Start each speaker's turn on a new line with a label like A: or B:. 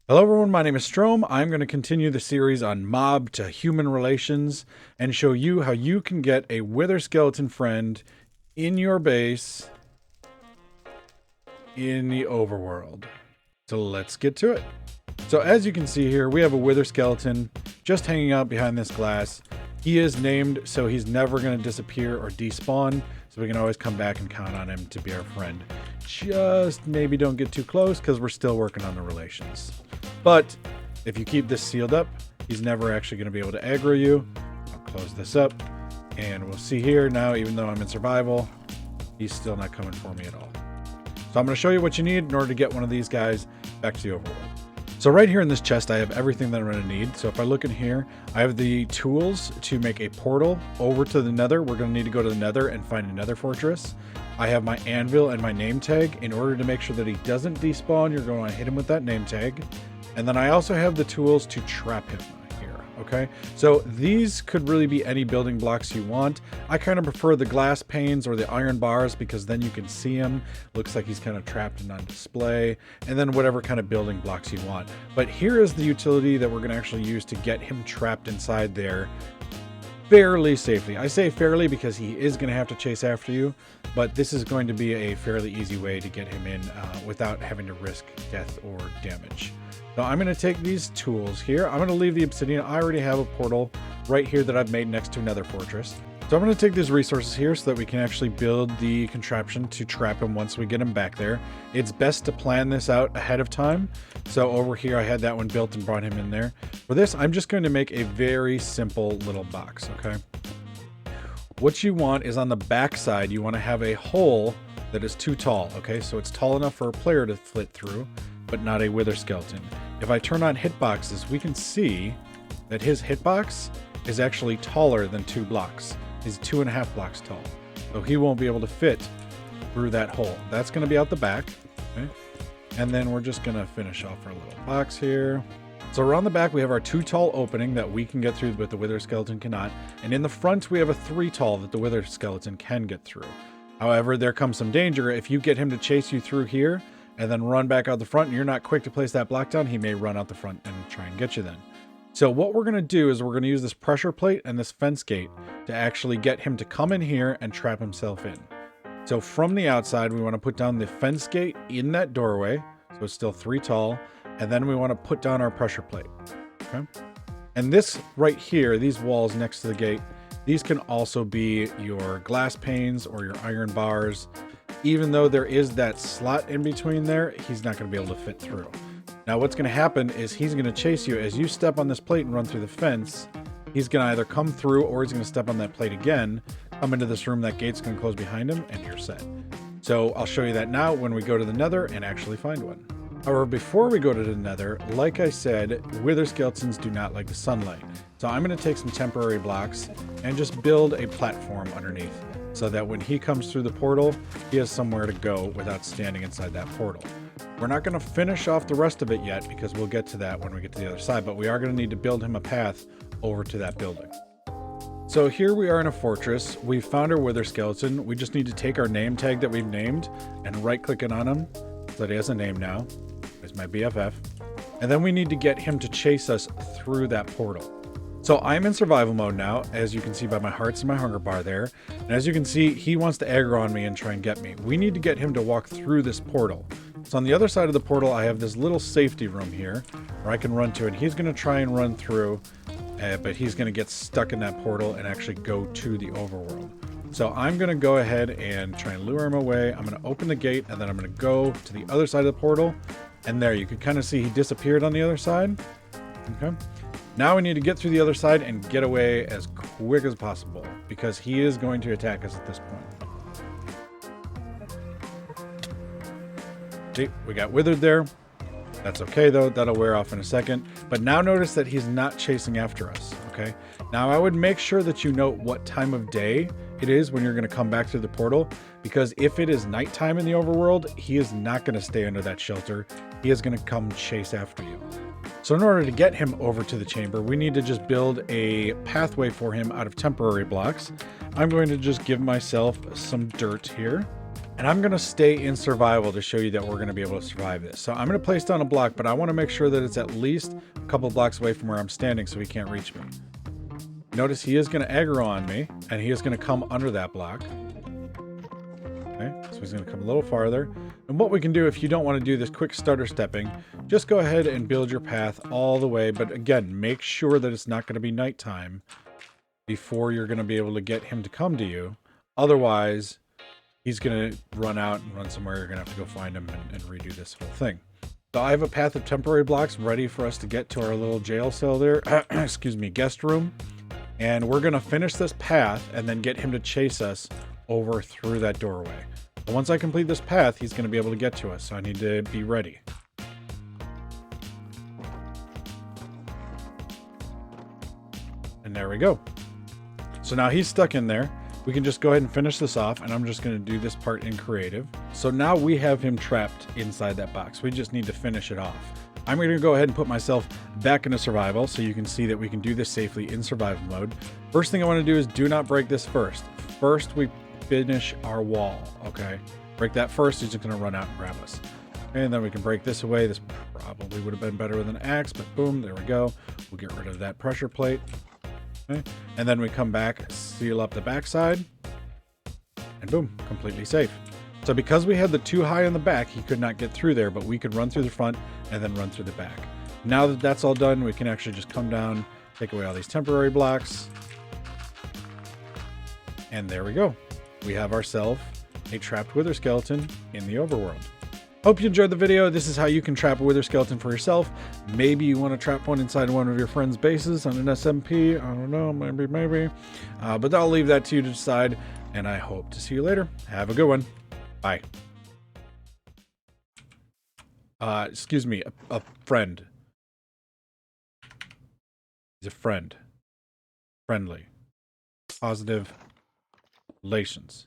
A: Hello everyone, my name is Strom. I'm going to continue the series on mob to human relations and show you how you can get a wither skeleton friend in your base in the overworld. So let's get to it. So as you can see here, we have a wither skeleton just hanging out behind this glass. He is named, so he's never going to disappear or despawn, so we can always come back and count on him to be our friend. Just maybe don't get too close because we're still working on the relations. But if you keep this sealed up, he's never actually going to be able to aggro you. I'll close this up, and we'll see here now, even though I'm in survival, he's still not coming for me at all. So I'm going to show you what you need in order to get one of these guys back to the overworld. So right here in this chest, I have everything that I'm going to need. So if I look in here, I have the tools to make a portal over to the nether. We're going to need to go to the nether and find a nether fortress. I have my anvil and my name tag. In order to make sure that he doesn't despawn, you're going to hit him with that name tag. And then I also have the tools to trap him here, okay? So these could really be any building blocks you want. I kind of prefer the glass panes or the iron bars because then you can see him. Looks like he's kind of trapped and on display. And then whatever kind of building blocks you want. But here is the utility that we're going to actually use to get him trapped inside there fairly safely. I say fairly because he is going to have to chase after you, but this is going to be a fairly easy way to get him in without having to risk death or damage. So I'm going to take these tools here. I'm going to leave the obsidian. I already have a portal right here that I've made next to another fortress. So I'm going to take these resources here so that we can actually build the contraption to trap him once we get him back there. It's best to plan this out ahead of time. So over here, I had that one built and brought him in there. For this, I'm just going to make a very simple little box, okay? What you want is on the back side, you want to have a hole that is too tall, okay? So it's tall enough for a player to fit through, but not a wither skeleton. If I turn on hitboxes, we can see that his hitbox is actually taller than 2 blocks. He's 2.5 blocks tall. So he won't be able to fit through that hole. That's going to be out the back. Okay? And then we're just going to finish off our little box here. So around the back, we have our 2 tall opening that we can get through, but the wither skeleton cannot. And in the front, we have a 3 tall that the wither skeleton can get through. However, there comes some danger. If you get him to chase you through here and then run back out the front and you're not quick to place that block down, he may run out the front and try and get you then. So what we're going to do is we're going to use this pressure plate and this fence gate to actually get him to come in here and trap himself in. So from the outside, we want to put down the fence gate in that doorway. So it's still 3 tall. And then we want to put down our pressure plate. Okay. And this right here, these walls next to the gate, these can also be your glass panes or your iron bars. Even though there is that slot in between there, he's not going to be able to fit through. Now what's going to happen is he's going to chase you as you step on this plate and run through the fence. He's going to either come through or he's going to step on that plate again, come into this room, that gate's going to close behind him, and you're set. So I'll show you that now when we go to the nether and actually find one. However, before we go to the nether, like I said, wither skeletons do not like the sunlight. So I'm going to take some temporary blocks and just build a platform underneath so that when he comes through the portal, he has somewhere to go without standing inside that portal. We're not going to finish off the rest of it yet because we'll get to that when we get to the other side, but we are going to need to build him a path over to that building. So here we are in a fortress. We've found our wither skeleton. We just need to take our name tag that we've named and right click it on him so that he has a name now. There's my BFF. And then we need to get him to chase us through that portal. So I'm in survival mode now, as you can see by my hearts and my hunger bar there. And as you can see, he wants to aggro on me and try and get me. We need to get him to walk through this portal. So on the other side of the portal, I have this little safety room here where I can run to, and he's going to try and run through, but he's going to get stuck in that portal and actually go to the overworld. So I'm going to go ahead and try and lure him away. I'm going to open the gate, and then I'm going to go to the other side of the portal. And there, you can kind of see he disappeared on the other side. Okay. Now we need to get through the other side and get away as quick as possible because he is going to attack us at this point. See, we got withered there. That's okay though, that'll wear off in a second. But now notice that he's not chasing after us, okay? Now I would make sure that you note what time of day it is when you're going to come back through the portal, because if it is nighttime in the overworld, he is not going to stay under that shelter. He is going to come chase after you. So in order to get him over to the chamber, we need to just build a pathway for him out of temporary blocks. I'm going to just give myself some dirt here. And I'm going to stay in survival to show you that we're going to be able to survive this. So I'm going to place down a block, but I want to make sure that it's at least a couple blocks away from where I'm standing so he can't reach me. Notice he is going to aggro on me, and he is going to come under that block. Okay, so he's going to come a little farther. And what we can do if you don't want to do this quick starter stepping, just go ahead and build your path all the way. But again, make sure that it's not going to be nighttime before you're going to be able to get him to come to you. Otherwise, he's going to run out and run somewhere. You're going to have to go find him and redo this whole thing. So I have a path of temporary blocks ready for us to get to our little jail cell there. Excuse me, guest room. And we're going to finish this path and then get him to chase us over through that doorway. But once I complete this path, he's going to be able to get to us. So I need to be ready. And there we go. So now he's stuck in there. We can just go ahead and finish this off, and I'm just going to do this part in creative. So now we have him trapped inside that box. We just need to finish it off. I'm going to go ahead and put myself back into survival so you can see that we can do this safely in survival mode. First thing I want to do is do not break this first. First, we finish our wall, okay? Break that first, he's just going to run out and grab us. And then we can break this away. This probably would have been better with an axe, but boom, there we go. We'll get rid of that pressure plate. Okay. And then we come back, seal up the backside, and boom, completely safe. So because we had the too high on the back, he could not get through there, but we could run through the front and then run through the back. Now that that's all done, we can actually just come down, take away all these temporary blocks. And there we go. We have ourselves a trapped wither skeleton in the overworld. Hope you enjoyed the video. This is how you can trap a wither skeleton for yourself. Maybe you want to trap one inside one of your friend's bases on an SMP. I don't know, maybe. But I'll leave that to you to decide. And I hope to see you later. Have a good one. Bye. Excuse me, a friend. He's a friend. Friendly. Positive relations.